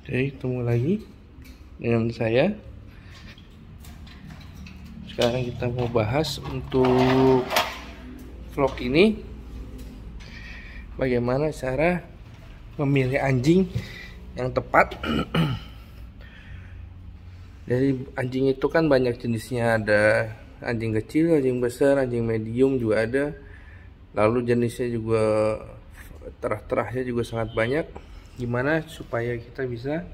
Oke, ketemu lagi dengan saya. Sekarang kita mau bahas untuk vlog ini bagaimana cara memilih anjing yang tepat. Jadi anjing itu kan banyak jenisnya, ada anjing kecil, anjing besar, anjing medium juga ada. Lalu jenisnya juga terah-terahnya juga sangat banyak. Gimana supaya kita bisa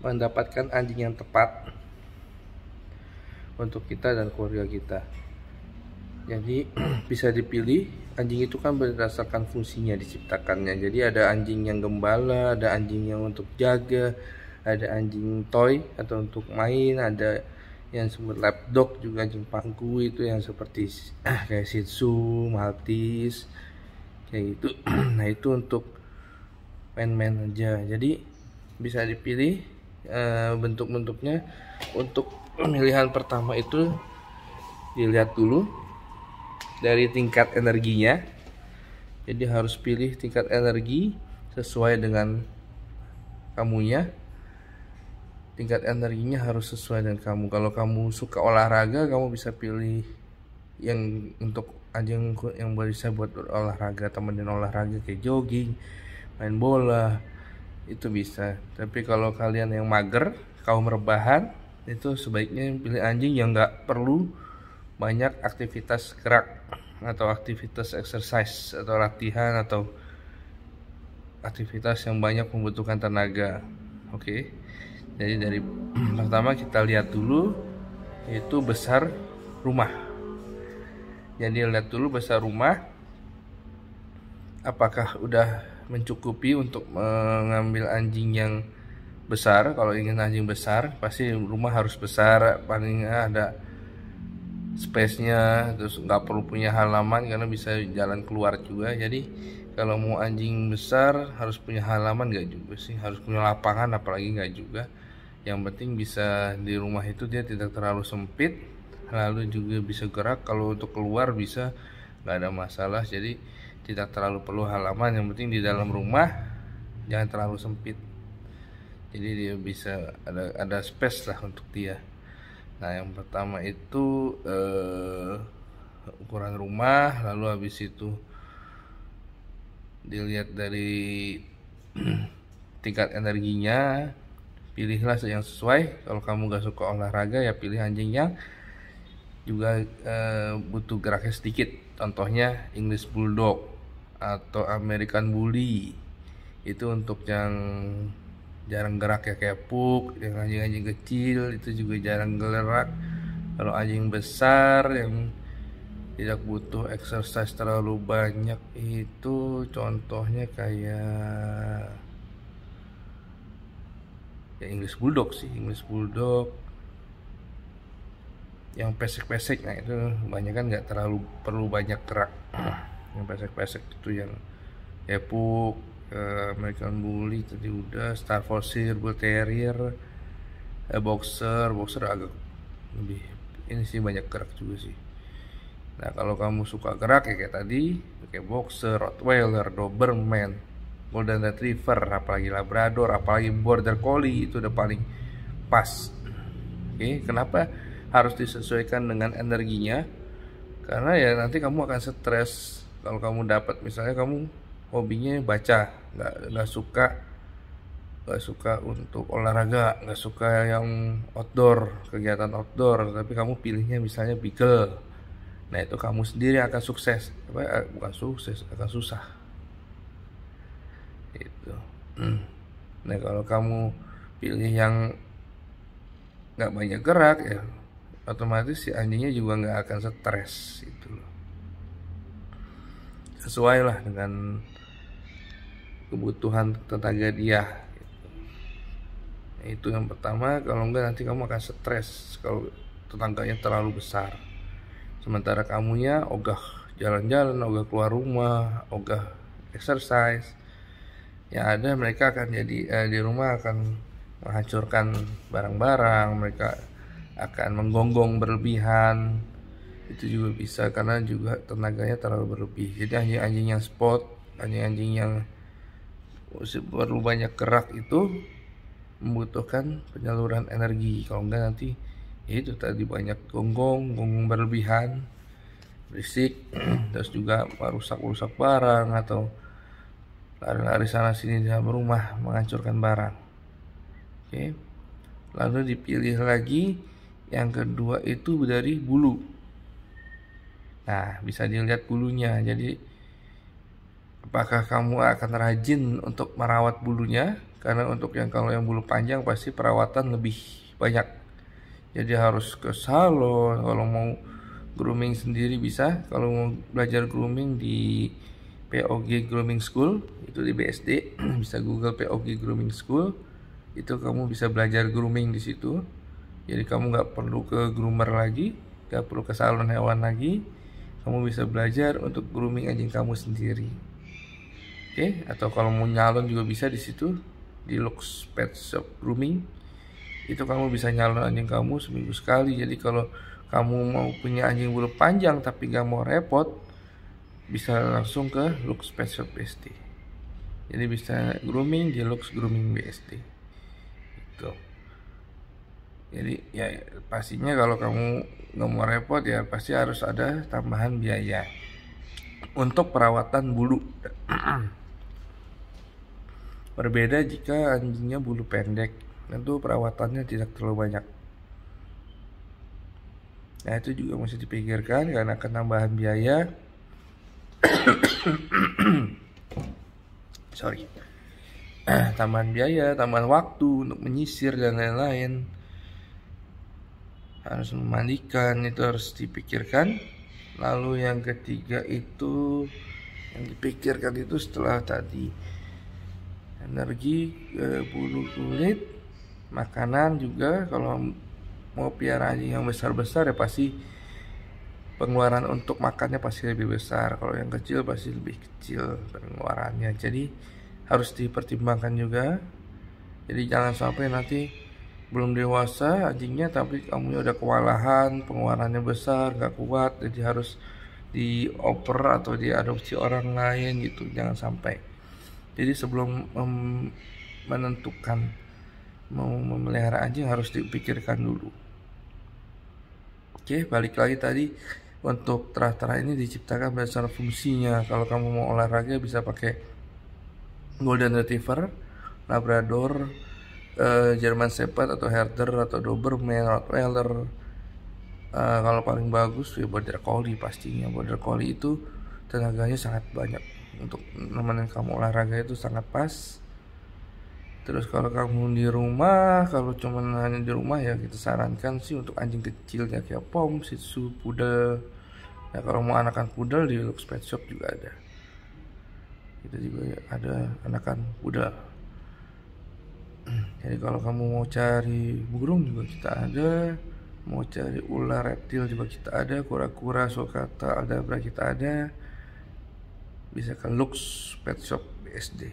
mendapatkan anjing yang tepat untuk kita dan keluarga kita. Jadi bisa dipilih, anjing itu kan berdasarkan fungsinya diciptakannya. Jadi ada anjing yang gembala, ada anjing yang untuk jaga, ada anjing toy atau untuk main, ada yang disebut lapdog juga, anjing pangku itu yang seperti kayak Shih Tzu, Maltese kayak gitu. Nah itu untuk main-main aja. Jadi bisa dipilih bentuk-bentuknya. Untuk pemilihan pertama itu dilihat dulu dari tingkat energinya. Jadi harus pilih tingkat energi sesuai dengan kamunya. Tingkat energinya harus sesuai dengan kamu. Kalau kamu suka olahraga, kamu bisa pilih yang untuk anjing yang bisa buat olahraga, temenin olahraga kayak jogging, main bola, itu bisa. Tapi kalau kalian yang mager, kaum rebahan, itu sebaiknya pilih anjing yang nggak perlu banyak aktivitas gerak atau aktivitas exercise atau latihan atau aktivitas yang banyak membutuhkan tenaga. Oke. Jadi dari pertama kita lihat dulu yaitu besar rumah. Jadi lihat dulu besar rumah, apakah udah mencukupi untuk mengambil anjing yang besar. Kalau ingin anjing besar, pasti rumah harus besar, paling ada space-nya, terus nggak perlu punya halaman karena bisa jalan keluar juga. Jadi kalau mau anjing besar harus punya halaman, nggak juga sih, harus punya lapangan apalagi nggak juga. Yang penting bisa di rumah itu dia tidak terlalu sempit, lalu juga bisa gerak. Kalau untuk keluar bisa, nggak ada masalah. Jadi tidak terlalu perlu halaman, yang penting di dalam rumah jangan terlalu sempit. Jadi dia bisa ada space lah untuk dia. Nah yang pertama itu ukuran rumah, lalu habis itu dilihat dari tingkat energinya. Pilihlah yang sesuai. Kalau kamu gak suka olahraga, ya pilih anjing yang juga butuh geraknya sedikit. Contohnya English Bulldog atau American Bully. Itu untuk yang jarang gerak ya, kayak Pug, yang anjing-anjing kecil itu juga jarang gerak. Kalau anjing besar yang tidak butuh exercise terlalu banyak itu contohnya kayak ya English Bulldog sih, English Bulldog yang pesek-pesek. Nah itu banyak kan nggak terlalu perlu banyak gerak. Yang pesek-pesek itu yang Pug, American Bully tadi udah, Staffordshire Bull Terrier, Boxer agak lebih ini sih, banyak gerak juga sih. Nah kalau kamu suka gerak ya kayak tadi, kayak Boxer, Rottweiler, Doberman, Golden Retriever, apalagi Labrador, apalagi Border Collie, itu udah paling pas. Oke, kenapa harus disesuaikan dengan energinya? Karena ya nanti kamu akan stres kalau kamu dapat, misalnya kamu hobinya baca, nggak suka untuk olahraga, nggak suka yang outdoor, kegiatan outdoor, tapi kamu pilihnya misalnya beagle. Nah itu kamu sendiri akan sukses, bukan sukses, akan susah itu. Nah kalau kamu pilih yang nggak banyak gerak ya, otomatis si anjingnya juga nggak akan stres itu loh. Sesuai lah dengan kebutuhan tenaga dia gitu. Nah, itu yang pertama. Kalau enggak nanti kamu akan stres kalau tetangganya terlalu besar, sementara kamunya ogah jalan-jalan, ogah keluar rumah, ogah exercise. Yang ada mereka akan jadi di rumah akan menghancurkan barang-barang, mereka akan menggonggong berlebihan. Itu juga bisa karena juga tenaganya terlalu berlebih. Jadi anjing-anjing yang sport, anjing-anjing yang perlu banyak gerak itu membutuhkan penyaluran energi. Kalau enggak nanti ya itu tadi banyak gonggong berlebihan, berisik, terus juga merusak barang atau lari-lari sana sini di dalam rumah menghancurkan barang. Oke. Lalu dipilih lagi yang kedua itu dari bulu. Nah, bisa dilihat bulunya. Jadi apakah kamu akan rajin untuk merawat bulunya? Karena untuk kalau yang bulu panjang pasti perawatan lebih banyak. Jadi harus ke salon. Kalau mau grooming sendiri bisa. Kalau mau belajar grooming di POG Grooming School, itu di BSD, bisa Google POG Grooming School. Itu kamu bisa belajar grooming di situ. Jadi kamu nggak perlu ke groomer lagi, nggak perlu ke salon hewan lagi. Kamu bisa belajar untuk grooming anjing kamu sendiri. Oke, atau kalau mau nyalon juga bisa di situ, di Lux Pet Shop Grooming. Itu kamu bisa nyalon anjing kamu seminggu sekali. Jadi kalau kamu mau punya anjing bulu panjang tapi nggak mau repot, bisa langsung ke Lux Pet Shop BSD. Jadi bisa grooming di Lux Grooming BSD. Itu. Jadi ya pastinya kalau kamu nggak mau repot ya pasti harus ada tambahan biaya untuk perawatan bulu. Berbeda jika anjingnya bulu pendek, tentu perawatannya tidak terlalu banyak. Nah itu juga mesti dipikirkan karena akan tambahan biaya. Sorry. Tambahan biaya, tambahan waktu untuk menyisir dan lain-lain. Harus memandikan, itu harus dipikirkan. Lalu yang ketiga itu yang dipikirkan itu setelah tadi energi, bulu kulit, makanan juga. Kalau mau piara anjing yang besar-besar ya pasti pengeluaran untuk makannya pasti lebih besar. Kalau yang kecil pasti lebih kecil pengeluarannya. Jadi harus dipertimbangkan juga. Jadi jangan sampai nanti belum dewasa anjingnya tapi kamu udah kewalahan, pengeluarannya besar, gak kuat, jadi harus dioper atau diadopsi orang lain gitu. Jangan sampai. Jadi sebelum menentukan mau memelihara anjing harus dipikirkan dulu. Oke, balik lagi tadi, untuk terah-terah ini diciptakan berdasarkan fungsinya. Kalau kamu mau olahraga bisa pakai Golden Retriever, Labrador, German Shepherd atau Herder atau Doberman, Rottweiler. Kalau paling bagus ya Border Collie pastinya. Border Collie itu tenaganya sangat banyak, untuk nemenin kamu olahraga itu sangat pas. Terus kalau kamu di rumah, kalau cuma hanya di rumah ya kita sarankan sih untuk anjing kecil ya kayak Pom, Shih Tzu, Poodle. Ya kalau mau anakan Poodle di Lux Pet Shop juga ada. Kita juga ada anakan Poodle. Jadi kalau kamu mau cari burung juga kita ada, mau cari ular reptil juga kita ada, kura-kura, sulcata, aldabra kita ada. Bisa ke Lux Pet Shop BSD.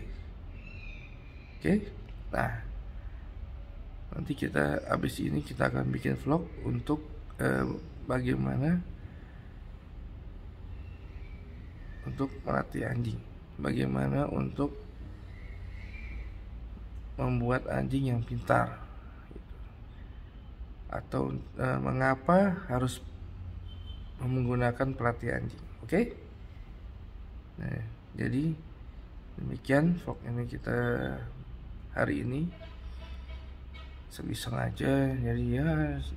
Oke. Nah, nanti kita habis ini kita akan bikin vlog untuk bagaimana untuk melatih anjing, bagaimana untuk membuat anjing yang pintar, atau mengapa harus menggunakan pelatih anjing. Oke? Nah, jadi demikian vlog ini kita hari ini. Iseng aja, jadi ya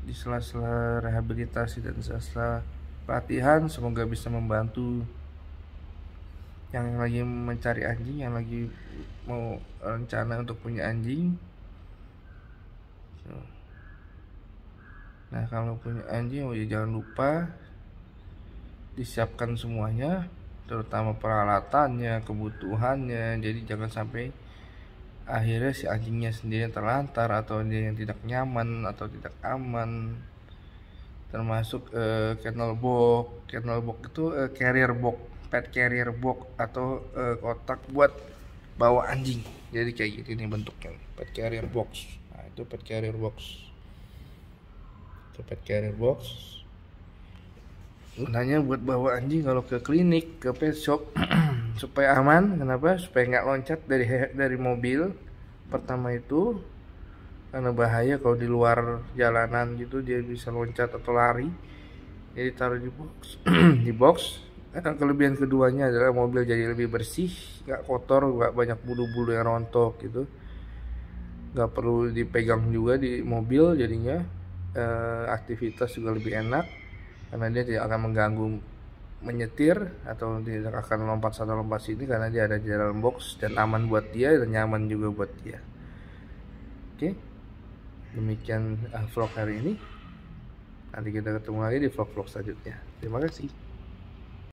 di sela-sela rehabilitasi dan sela-sela pelatihan semoga bisa membantu yang lagi mencari anjing, yang lagi mau rencana untuk punya anjing. Nah kalau punya anjing ya jangan lupa disiapkan semuanya, terutama peralatannya, kebutuhannya. Jadi jangan sampai akhirnya si anjingnya sendiri terlantar atau dia yang tidak nyaman atau tidak aman. Termasuk kennel box itu carrier box, pet carrier box atau kotak buat bawa anjing. Jadi kayak gini nih bentuknya, pet carrier box. Nah itu pet carrier box. Itu pet carrier box. Gunanya buat bawa anjing kalau ke klinik, ke pet shop supaya aman. Kenapa? Supaya nggak loncat dari mobil. Pertama itu karena bahaya kalau di luar jalanan gitu, dia bisa loncat atau lari. Jadi taruh di box. Di box. Kelebihan keduanya adalah mobil jadi lebih bersih, nggak kotor, nggak banyak bulu-bulu yang rontok gitu, nggak perlu dipegang juga di mobil, jadinya aktivitas juga lebih enak karena dia tidak akan mengganggu menyetir atau tidak akan lompat sana lompat sini karena dia ada di dalam box dan aman buat dia dan nyaman juga buat dia. Oke, demikian vlog hari ini. Nanti kita ketemu lagi di vlog-vlog selanjutnya. Terima kasih.